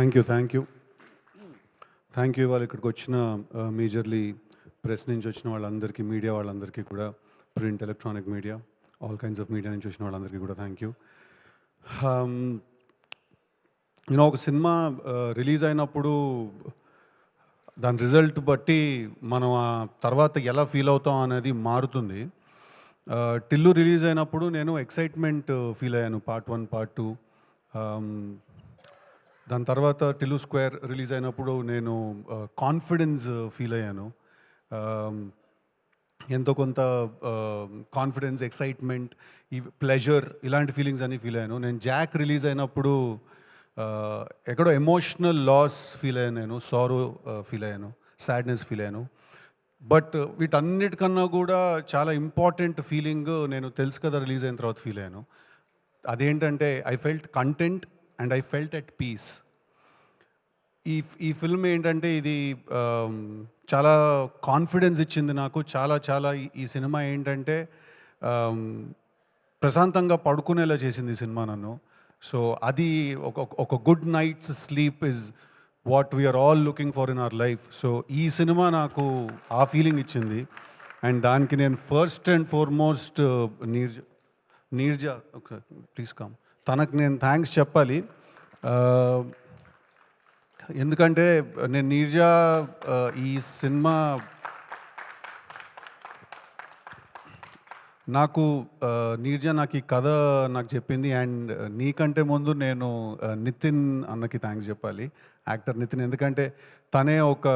Thank you. Thank you. Thank you. ఇవాళ ఇక్కడికి వచ్చిన మేజర్లీ ప్రెస్ నుంచి వచ్చిన వాళ్ళందరికీ, మీడియా వాళ్ళందరికీ కూడా, print, electronic media, all kinds of media నుంచి వచ్చిన వాళ్ళందరికీ కూడా థ్యాంక్ యూ. నేను ఒక సినిమా రిలీజ్ అయినప్పుడు దాని రిజల్ట్ బట్టి మనం ఆ తర్వాత ఎలా ఫీల్ అవుతాం అనేది మారుతుంది. టిల్లు రిలీజ్ అయినప్పుడు నేను ఎక్సైట్మెంట్ ఫీల్ అయ్యాను, పార్ట్ 1, పార్ట్ 2. దాని తర్వాత టిల్లు స్క్వేర్ రిలీజ్ అయినప్పుడు నేను కాన్ఫిడెన్స్ ఫీల్ అయ్యాను. ఎంతో కొంత కాన్ఫిడెన్స్, ఎక్సైట్మెంట్, ఈ ప్లెజర్, ఇలాంటి ఫీలింగ్స్ అన్నీ ఫీల్ అయ్యాను. నేను జాక్ రిలీజ్ అయినప్పుడు ఎక్కడో ఎమోషనల్ లాస్ ఫీల్ అయ్యాను, నేను సారో ఫీల్ అయ్యాను, సాడ్నెస్ ఫీల్ అయ్యాను. బట్ వీటన్నిటికన్నా కూడా చాలా ఇంపార్టెంట్ ఫీలింగ్ నేను తెలుసు కదా రిలీజ్ అయిన తర్వాత ఫీల్ అయ్యాను. అదేంటంటే I felt content and I felt at peace. ఈ ఫిల్మ్ ఏంటంటే ఇది చాలా కాన్ఫిడెన్స్ ఇచ్చింది నాకు. ఈ సినిమా ఏంటంటే ప్రశాంతంగా పడుకునేలా చేసింది ఈ సినిమా నన్ను. సో అది ఒక good night's sleep is what we're all looking for in our life. So ఈ సినిమా నాకు ఆ ఫీలింగ్ ఇచ్చింది. అండ్ దానికి నేను ఫస్ట్ అండ్ ఫార్మోస్ట్ నీర్జా ప్లీజ్ కమ్, తనకు నేను థ్యాంక్స్ చెప్పాలి. ఎందుకంటే నేను నీర్జా ఈ సినిమా నీర్జా నాకు ఈ కథ నాకు చెప్పింది. అండ్ నీకంటే ముందు నేను నితిన్ అన్నకి థ్యాంక్స్ చెప్పాలి, యాక్టర్ నితిన్. ఎందుకంటే తనే ఒక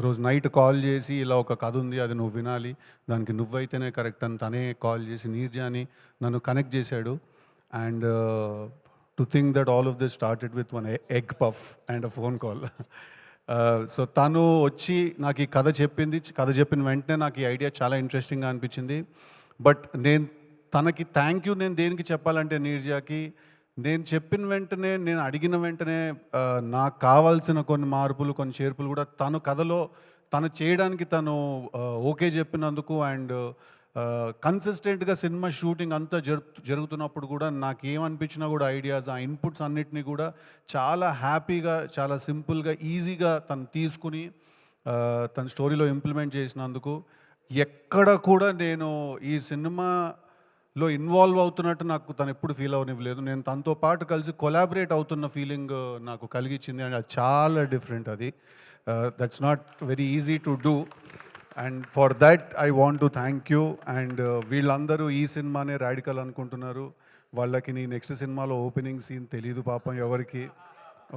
రోజు నైట్ కాల్ చేసి ఇలా ఒక కథ ఉంది, అది నువ్వు వినాలి, దానికి నువ్వైతేనే కరెక్ట్ అని తనే కాల్ చేసి నీర్జాని నన్ను కనెక్ట్ చేశాడు. And to think that all of this started with one egg puff and a phone call. So తను వచ్చి నాకు ఈ కథ చెప్పింది. కథ చెప్పిన వెంటనే నాకు ఈ ఐడియా చాలా ఇంట్రెస్టింగ్గా అనిపించింది. బట్ నేను తనకి థ్యాంక్ యూ నేను దేనికి చెప్పాలంటే, నీర్జాకి నేను చెప్పిన వెంటనే, నేను అడిగిన వెంటనే నాకు కావాల్సిన కొన్ని మార్పులు, కొన్ని చేర్పులు కూడా తను కథలో తను చేయడానికి తను ఓకే చెప్పినందుకు. అండ్ కన్సిస్టెంట్గా సినిమా షూటింగ్ అంతా జరుగుతున్నప్పుడు కూడా నాకు ఏమనిపించినా కూడా ఐడియాస్, ఆ ఇన్పుట్స్ అన్నిటినీ కూడా చాలా హ్యాపీగా, చాలా సింపుల్గా, ఈజీగా తను తీసుకుని తన స్టోరీలో ఇంప్లిమెంట్ చేసినందుకు ఎక్కడ కూడా నేను ఈ సినిమాలో ఇన్వాల్వ్ అవుతున్నట్టు నాకు తను ఎప్పుడు ఫీల్ అవనివ్వలేదు. నేను తనతో పాటు కలిసి కొలాబరేట్ అవుతున్న ఫీలింగ్ నాకు కలిగించింది. అండ్ అది చాలా డిఫరెంట్. అది that's not very easy to do. And for that I want to thank you. And వీళ్ళందరూ ఈ సినిమానే రాడికల్ అనుకుంటున్నారు. వాళ్ళకి నీ నెక్స్ట్ సినిమాలో ఓపెనింగ్ సీన్ తెలీదు పాపం ఎవరికి.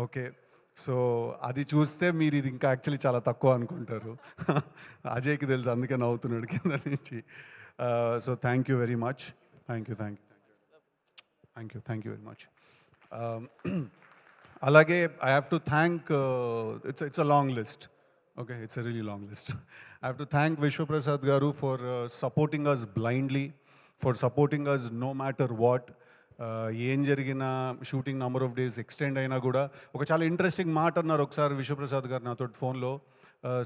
ఓకే, సో అది చూస్తే మీరు ఇది ఇంకా యాక్చువల్లీ చాలా తక్కువ అనుకుంటారు. అజయ్కి తెలుసు, అందుకే నవ్వుతున్నాడు కింద నుంచి. So thank you very much. Thank you very much. అలాగే I have to thank, it's a long list. Okay, it's a really long list. I have to thank Vishwa Prasad Garu for supporting us blindly, for supporting us no matter what. ఏం జరిగినా, shooting number of days extend అయినా కూడా. ఒక చాలా interesting మాట అన్నారు ఒకసారి విశ్వప్రసాద్ గారు నాతో ఫోన్లో.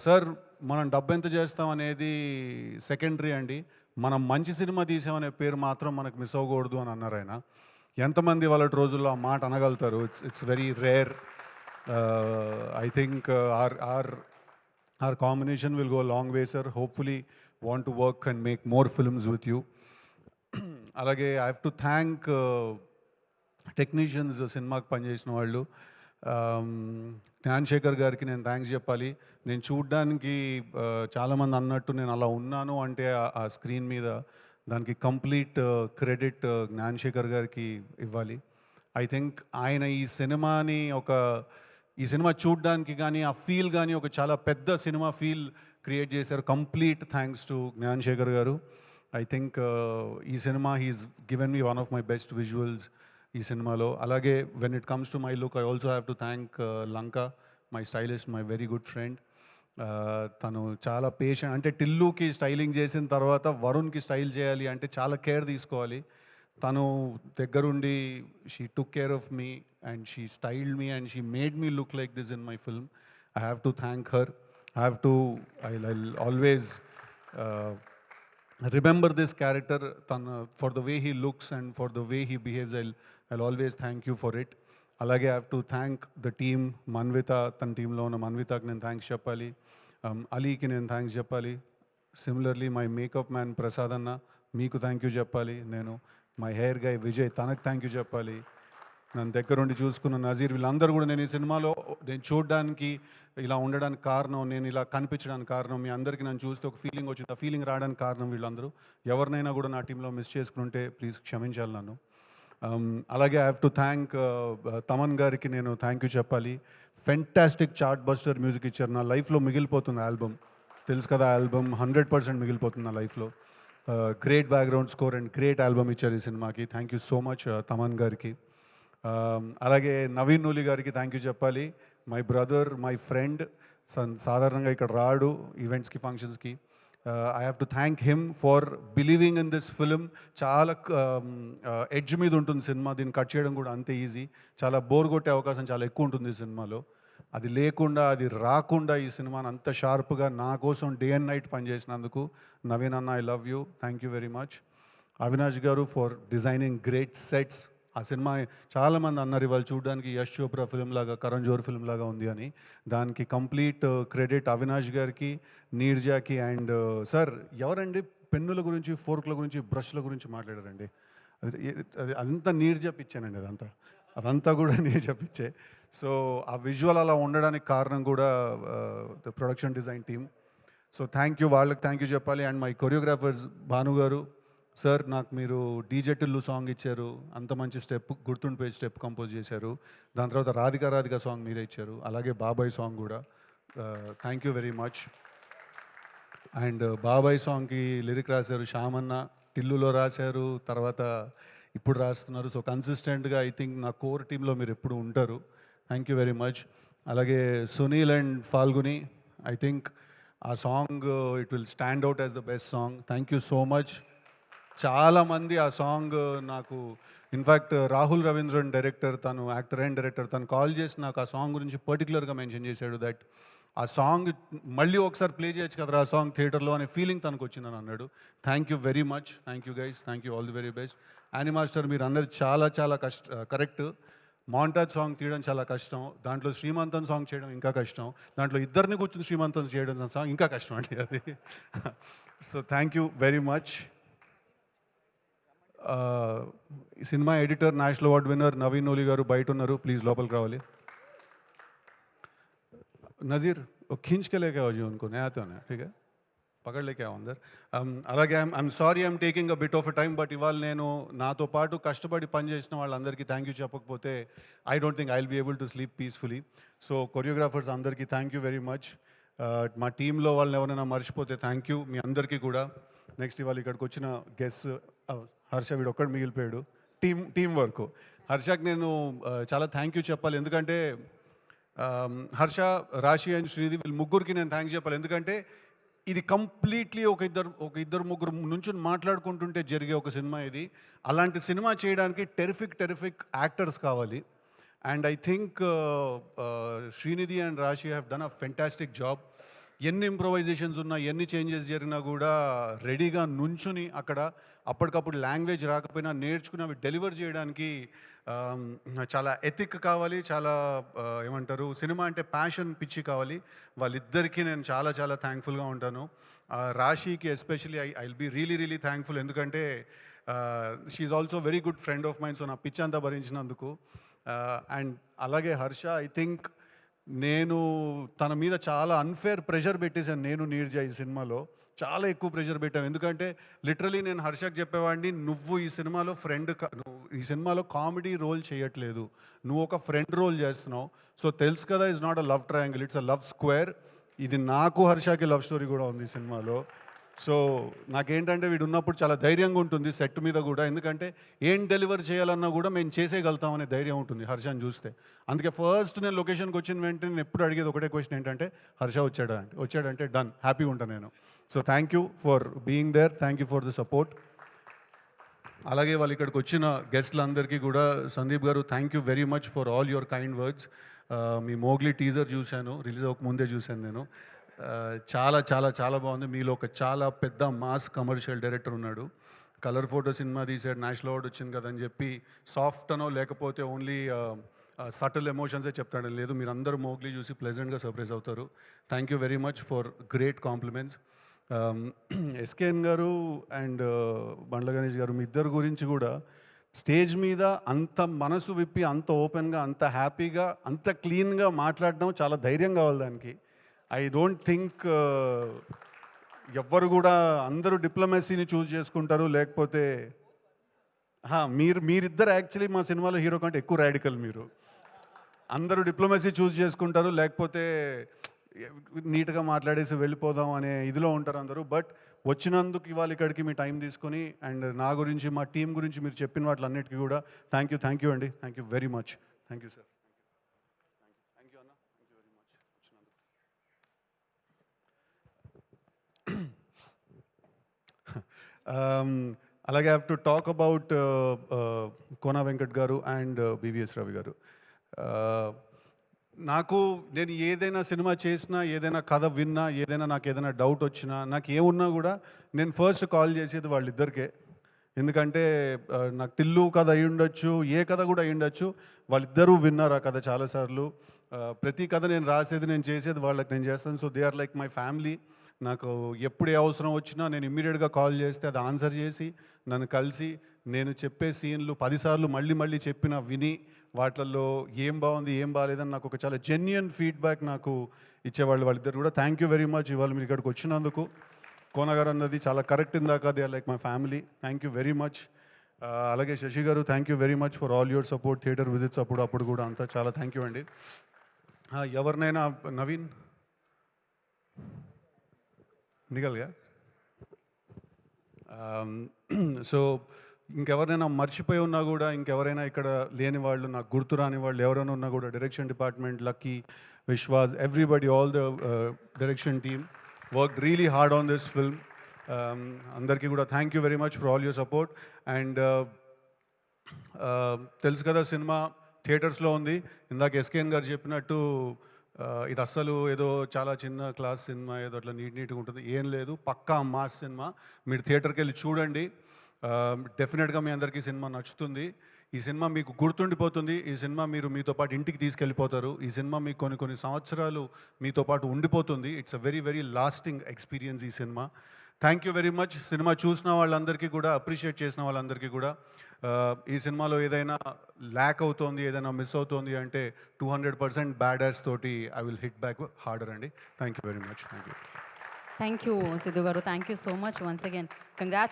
సార్, మనం డబ్బు ఎంత చేస్తాం అనేది సెకండరీ అండి, మనం మంచి సినిమా తీసామనే పేరు మాత్రం మనకు మిస్ అవ్వకూడదు అని అన్నారు ఆయన. ఎంతమంది వాళ్ళ రోజుల్లో ఆ మాట అనగలుగుతారు? It's very rare. I think our combination will go a long way, sir. Hopefully want to work and make more films with you. Alage I have to thank technicians, సినిమాకి పనిచేసిన వాళ్ళు. జ్ఞాన్శేఖర్ గారికి నేను థ్యాంక్స్ చెప్పాలి. నేను చూడ్డానికి చాలామంది అన్నట్టు నేను అలా ఉన్నాను అంటే ఆ స్క్రీన్ మీద దానికి కంప్లీట్ క్రెడిట్ జ్ఞాన్శేఖర్ గారికి ఇవ్వాలి. ఐ థింక్ ఆయన ఈ సినిమా చూడ్డానికి కానీ, ఆ ఫీల్ కానీ, ఒక చాలా పెద్ద సినిమా ఫీల్ క్రియేట్ చేశారు. కంప్లీట్ థ్యాంక్స్ టు జ్ఞాన్శేఖర్ గారు. ఐ థింక్ ఈ cinema he's given me one of my best visuals ఈ సినిమాలో. అలాగే when it comes to my look, I also have to thank Lanka, my stylist, my very good friend. తను చాలా patient. అంటే టిల్లుకి styling చేసిన తర్వాత వరుణ్కి style చేయాలి అంటే చాలా కేర్ తీసుకోవాలి. తను దగ్గరుండి she took care of me and she styled me and she made me look like this in my film. I have to thank her. I'll always remember this character for the way he looks and for the way he behaves. I'll always thank you for it. అలాగే I have to thank the team Manvitha, తన టీంలో ఉన్న మన్వితకి నేను thanks చెప్పాలి. అలీకి నేను thanks చెప్పాలి. Similarly my makeup man Prasad అన్న, మీకు థ్యాంక్ యూ చెప్పాలి నేను. మై హెయిర్ గై విజయ్, తనకు థ్యాంక్ యూ చెప్పాలి. నన్ను దగ్గరుండి చూసుకున్న నజీర్, వీళ్ళందరూ కూడా నేను ఈ సినిమాలో నేను చూడడానికి ఇలా ఉండడానికి కారణం, నేను ఇలా కనిపించడానికి కారణం, మీ అందరికీ నన్ను చూస్తే ఒక ఫీలింగ్ వచ్చింది, ఆ ఫీలింగ్ రావడానికి కారణం వీళ్ళందరూ. ఎవరినైనా కూడా నా టీంలో మిస్ చేసుకుంటే ప్లీజ్ క్షమించాలి నన్ను. అలాగే I have to thank Thaman గారికి నేను థ్యాంక్ యూ చెప్పాలి. ఫెంటాస్టిక్ చార్ట్ బస్టర్ మ్యూజిక్ ఇచ్చారు. నా లైఫ్లో మిగిలిపోతుంది ఆల్బమ్, తెలుసు కదా, ఆల్బమ్ 100% మిగిలిపోతుంది నా లైఫ్లో. Great background score and great album ఇచ్చారు ఈ సినిమాకి. Thank you so much Thaman గారికి. అలాగే నవీన్ నూలి గారికి థ్యాంక్ యూ చెప్పాలి. My brother, my friend. సాధారణంగా ఇక్కడ రాడు ఈవెంట్స్కి, ఫంక్షన్స్కి. I have to thank him for believing in this film. చాలా ఎడ్జ్ మీద ఉంటుంది సినిమా, దీన్ని కట్ చేయడం కూడా అంతే ఈజీ. చాలా బోర్ కొట్టే అవకాశం చాలా ఎక్కువ ఉంటుంది ఈ సినిమాలో. అది లేకుండా, అది రాకుండా ఈ సినిమాని అంత షార్ప్గా నా కోసం డే అండ్ నైట్ పనిచేసినందుకు నవీన్ అన్న, I love you, thank you very much. Avinash గారు ఫర్ డిజైనింగ్ గ్రేట్ సెట్స్. ఆ సినిమా చాలామంది అన్నారు ఇవాళ చూడడానికి యష్ చోప్రా ఫిల్మ్ లాగా, కరణ్ జోహర్ ఫిల్మ్ లాగా ఉంది అని. దానికి కంప్లీట్ క్రెడిట్ అవినాష్ గారికి, నీర్జాకి. అండ్ సార్, ఎవరండి పెన్నుల గురించి, ఫోర్క్ల గురించి, బ్రష్ల గురించి మాట్లాడారండి? అది అంతా నీర్జా పిచ్చానండి, అదంతా కూడా నీర్జా పిచ్చే. సో ఆ విజువల్ అలా ఉండడానికి కారణం కూడా the production design team. So thank you, వాళ్ళకి థ్యాంక్ యూ చెప్పాలి. అండ్ మై కొరియోగ్రాఫర్స్ భాను గారు, సార్ నాకు మీరు డీజే టిల్లు సాంగ్ ఇచ్చారు, అంత మంచి స్టెప్, గుర్తుండిపోయే స్టెప్ కంపోజ్ చేశారు. దాని తర్వాత రాధిక సాంగ్ మీరే ఇచ్చారు, అలాగే బాబాయ్ సాంగ్ కూడా. Thank you very much. And బాబాయ్ సాంగ్కి లిరిక్ రాశారు శ్యామన్న, టిల్లులో రాశారు, తర్వాత ఇప్పుడు రాస్తున్నారు. సో కన్సిస్టెంట్గా ఐ థింక్ నా కోర్ టీంలో మీరు ఎప్పుడు ఉంటారు. Thank you very much. అలాగే Sunil and Falguni, I think ఆ song it will stand out as the best song. Thank you so much. చాలామంది ఆ సాంగ్ నాకు, ఇన్ఫ్యాక్ట్ రాహుల్ రవీంద్రన్ డైరెక్టర్, తను యాక్టర్ అండ్ డైరెక్టర్, తను కాల్ చేసి నాకు ఆ సాంగ్ గురించి పర్టికులర్గా మెన్షన్ చేశాడు. దట్ ఆ సాంగ్ మళ్ళీ ఒకసారి ప్లే చేయొచ్చు కదరా ఆ సాంగ్ థియేటర్లో అనే ఫీలింగ్ తనకు వచ్చిందని అన్నాడు. Thank you very much. Thank you guys, thank you, all the very best. Annie Master, మీరు అన్నది చాలా చాలా కరెక్ట్. మాంటాజ్ సాంగ్ తీయడం చాలా కష్టం, దాంట్లో శ్రీమంతం సాంగ్ చేయడం ఇంకా కష్టం, దాంట్లో ఇద్దరిని కూర్చుని శ్రీమంతం చేయడం సాంగ్ ఇంకా కష్టం అండి అది. So thank you very much. ఈ cinema editor, national award winner Naveen Nooli గారు బయట ఉన్నారు, ప్లీజ్ లోపలికి రావాలి. नज़ीर वो खींच के लेके आओ जी उनको, नहीं आते होने, ठीक है, పకడ్ లేకే అందరు. అలాగే I'm sorry I'm taking a bit of a time, but ఇవాళ నేను నాతో పాటు కష్టపడి పనిచేసిన వాళ్ళందరికీ థ్యాంక్ యూ చెప్పకపోతే I don't think I will be able to sleep peacefully. So choreographers అందరికీ థ్యాంక్ యూ వెరీ మచ్. మా టీంలో వాళ్ళని ఎవరైనా మర్చిపోతే థ్యాంక్ యూ మీ అందరికీ కూడా. నెక్స్ట్ ఇవాళ ఇక్కడికి వచ్చిన గెస్ట్ హర్ష, వీడు ఒక్కడు మిగిలిపోయాడు. Team work. హర్షకి నేను చాలా థ్యాంక్ యూ చెప్పాలి, ఎందుకంటే హర్ష, రాశి అండ్ శ్రీది వీళ్ళు ముగ్గురికి నేను థ్యాంక్స్ చెప్పాలి. ఎందుకంటే ఇది కంప్లీట్లీ ఒక ఇద్దరు ముగ్గురు నుంచి మాట్లాడుకుంటుంటే జరిగే ఒక సినిమా ఇది. అలాంటి సినిమా చేయడానికి టెరిఫిక్ యాక్టర్స్ కావాలి. And I think Srinidhi and Raashi have done a fantastic job. ఎన్ని ఇంప్రొవైజేషన్స్ ఉన్నా, ఎన్ని చేంజెస్ జరిగినా కూడా రెడీగా నుంచుని అక్కడ అప్పటికప్పుడు లాంగ్వేజ్ రాకపోయినా నేర్చుకుని అవి డెలివర్ చేయడానికి చాలా ఎథిక్ కావాలి, చాలా ఏమంటారు, సినిమా అంటే ప్యాషన్, పిచ్చి కావాలి. వాళ్ళిద్దరికీ నేను చాలా చాలా థ్యాంక్ఫుల్గా ఉంటాను. రాశికి especially I will be really thankful, ఎందుకంటే she also very good friend of mind. So నా పిచ్ అంతా భరించినందుకు. అండ్ అలాగే హర్ష, ఐ థింక్ నేను తన మీద చాలా అన్ఫేర్ ప్రెషర్ పెట్టేశాను. నేను నీర్జా ఈ సినిమాలో చాలా ఎక్కువ ప్రెషర్ పెట్టాను, ఎందుకంటే లిటరలీ నేను హర్షకి చెప్పేవాడిని, నువ్వు ఈ సినిమాలో నువ్వు ఈ సినిమాలో కామెడీ రోల్ చేయట్లేదు, నువ్వు ఒక ఫ్రెండ్ రోల్ చేస్తున్నావు. సో తెలుసు కదా, it's not a love triangle, it's a love square. ఇది నాకు హర్షకి లవ్ స్టోరీ కూడా ఉంది ఈ సినిమాలో. సో నాకేంటంటే వీడు ఉన్నప్పుడు చాలా ధైర్యంగా ఉంటుంది సెట్ మీద కూడా, ఎందుకంటే ఏం డెలివర్ చేయాలన్నా కూడా మేము చేసేయగలుగుతామనే ధైర్యం ఉంటుంది హర్షని చూస్తే. అందుకే ఫస్ట్ నేను లొకేషన్కి వచ్చిన వెంటనే నేను ఎప్పుడు అడిగేది ఒకటే క్వశ్చన్ ఏంటంటే, హర్ష వచ్చాడంటే డన్, హ్యాపీగా ఉంటాను నేను. So thank you for being there, thank you for the support. అలాగే వాళ్ళు ఇక్కడికి వచ్చిన గెస్ట్లందరికీ కూడా, Sandeep garu thank you very much for all your kind words. మీ మోగ్లీ టీజర్ చూశాను, రిలీజ్ అవ్వకముందే చూశాను నేను. చాలా చాలా చాలా బాగుంది. మీలో ఒక చాలా పెద్ద మాస్ కమర్షియల్ డైరెక్టర్ ఉన్నాడు. కలర్ ఫోటో సినిమా తీసాడు, నేషనల్ అవార్డు వచ్చింది కదని చెప్పి సాఫ్ట్ అనో లేకపోతే ఓన్లీ సటిల్ ఎమోషన్సే చెప్తాడని లేదు. మీరందరూ మోగ్లీ చూసి ప్లెజెంట్గా సర్ప్రైజ్ అవుతారు. Thank you very much for great compliments. SKN గారు అండ్ బండ్ల గణేష్ గారు మీ ఇద్దరు గురించి కూడా స్టేజ్ మీద అంత మనసు విప్పి, అంత ఓపెన్గా, అంత హ్యాపీగా, అంత క్లీన్గా మాట్లాడడం చాలా ధైర్యం కావాలి దానికి. ఐ డోంట్ థింక్ ఎవ్వరు కూడా అందరూ డిప్లొమసీని చూస్ చేసుకుంటారు. లేకపోతే మీరిద్దరు యాక్చువల్లీ మా సినిమాలో హీరో కంటే ఎక్కువ రాడికల్ మీరు. అందరూ డిప్లొమసీ చూస్ చేసుకుంటారు, లేకపోతే నీట్గా మాట్లాడేసి వెళ్ళిపోదాం అనే ఇదిలో ఉంటారు అందరూ. బట్ వచ్చినందుకు ఇవాళ ఇక్కడికి మీ టైం తీసుకొని అండ్ నా గురించి, మా టీం గురించి మీరు చెప్పిన వాటిలన్నిటికీ కూడా థ్యాంక్ యూ అండి. Thank you very much. Thank you sir. Thank you అన్న. థ్యాంక్ యూ వెరీ మచ్ వచ్చినందుకు. అలాగే have to talk about Kona Venkat గారు అండ్ బివిఎస్ రవి గారు. నేను ఏదైనా సినిమా చేసినా, ఏదైనా కథ విన్నా, ఏదైనా నాకు ఏదైనా డౌట్ వచ్చినా, నాకు ఏమున్నా కూడా నేను ఫస్ట్ కాల్ చేసేది వాళ్ళిద్దరికే. ఎందుకంటే నాకు టిల్లు కథ అయి ఉండొచ్చు, ఏ కథ కూడా అయి ఉండొచ్చు, వాళ్ళిద్దరూ విన్నారు ఆ కథ చాలాసార్లు. ప్రతి కథ నేను రాసేది, నేను చేసేది వాళ్ళకి నేను చేస్తాను. So they are like my family. నాకు ఎప్పుడు ఏ అవసరం వచ్చినా నేను ఇమ్మీడియట్గా కాల్ చేస్తే అది ఆన్సర్ చేసి నన్ను కలిసి నేను చెప్పే సీన్లు 10 సార్లు మళ్ళీ మళ్ళీ చెప్పిన విని వాటిల్లో ఏం బాగుంది ఏం బాగాలేదని నాకు ఒక చాలా జెన్యున్ ఫీడ్బ్యాక్ నాకు ఇచ్చేవాళ్ళు వాళ్ళిద్దరు కూడా. థ్యాంక్ యూ వెరీ మచ్ ఇవాళ మీరు ఇక్కడికి వచ్చినందుకు. కోన గారు అన్నది చాలా కరెక్ట్. ఇందాక they are like my family. Thank you very much. అలాగే Shashi garu thank you very much for all your support. Theatre visits అప్పుడు కూడా అంతా చాలా థ్యాంక్ యూ అండి. ఎవరినైనా నవీన్ నిగల్గా సో ఇంకెవరైనా మర్చిపోయి ఉన్నా కూడా, ఇంకెవరైనా ఇక్కడ లేని వాళ్ళు, నాకు గుర్తు రాని వాళ్ళు ఎవరైనా ఉన్నా కూడా, direction department, lucky, Vishwas, everybody, all the direction team work really hard on this film. అందరికీ కూడా thank you very much for all your support. And తెలుసు కదా సినిమా థియేటర్స్లో ఉంది. ఇందాక ఎస్కేఎన్ గారు చెప్పినట్టు ఇది అస్సలు ఏదో చాలా చిన్న క్లాస్ సినిమా, ఏదో అట్లా నీట్గా ఉంటుంది, ఏం లేదు. పక్కా మాస్ సినిమా. మీరు థియేటర్కి వెళ్ళి చూడండి. డెఫినెట్గా మీ అందరికీ సినిమా నచ్చుతుంది. ఈ సినిమా మీకు గుర్తుండిపోతుంది. ఈ సినిమా మీరు మీతో పాటు ఇంటికి తీసుకెళ్ళిపోతారు. ఈ సినిమా మీకు కొన్ని సంవత్సరాలు మీతో పాటు ఉండిపోతుంది. It's a very very lasting experience ఈ cinema. Thank you very much. Cinema చూసిన వాళ్ళందరికీ కూడా, అప్రిషియేట్ చేసిన వాళ్ళందరికీ కూడా. ఈ సినిమాలో ఏదైనా ల్యాక్ అవుతోంది, ఏదైనా మిస్ అవుతోంది అంటే 200% బ్యాడ్ యాస్ తోటి I will hit back harder అండి. Thank you very much. Thank you. Thank you Siddhu గారు. Thank you so much once again. Congratulations.